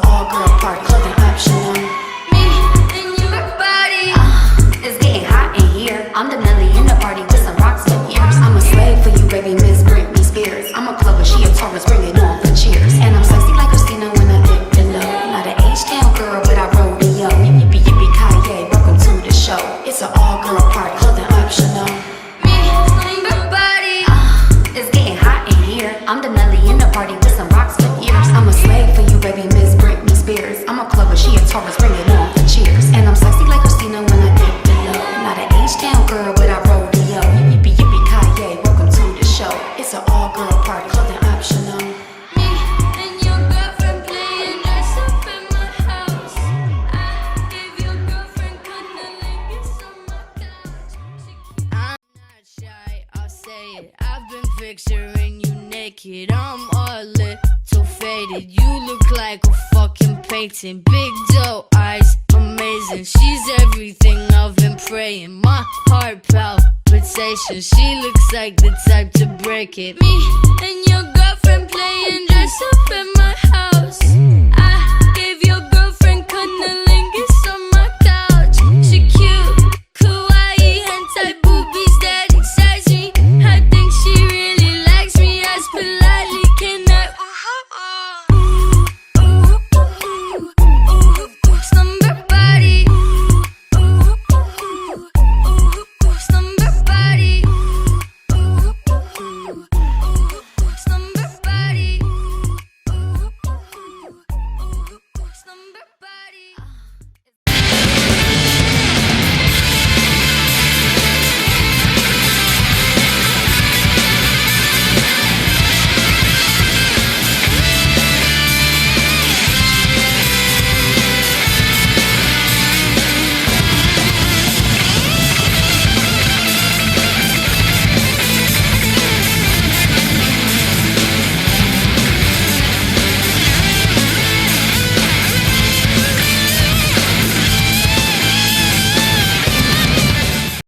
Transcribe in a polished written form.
all-girl party, clothing optional. Me and your body. It's getting hot in here. I'm the Nelly in the party with some rocks for ears. I'm a slave for you, baby, Miss Britney Spears. I'm a Clover, she a Taurus, bring it on for cheers. And I'm sexy like Christina when I dip below. Not an H-town girl, but I rodeo. Yippee yippee Kanye, welcome to the show. It's an all-girl party, clothing optional. Me and your body. It's getting hot in here. I'm the Nelly in the party with some rocks for ears. I'm a slave for you, baby, Miss Britney Spears. I'm a Clover, she a Taurus, bring it on for cheers. And I'm sexy like Christina when I dip below. Not an H-town girl, but I rodeo. Yippee yippee Kanye, welcome to the show. It's an all-girl party, clothing optional. Me and your girlfriend playing dress up in my house. I gave your girlfriend cunnilingus on my couch. I'm not shy, I'll say it. I've been picturing you naked. I'm a little faded. You look like a fucking painting. Big doe eyes, amazing. She's everything I've been praying. My heart palpitation. She looks like the type to break it. Me and your girlfriend playing dress up in my house. I gave your girlfriend cunnilingus on my couch. She cute, kawaii, hentai boobies that excite me. I think she really likes me. Ask politely, can I? Slumber body. Slumber body. Slumber body. Slumber body.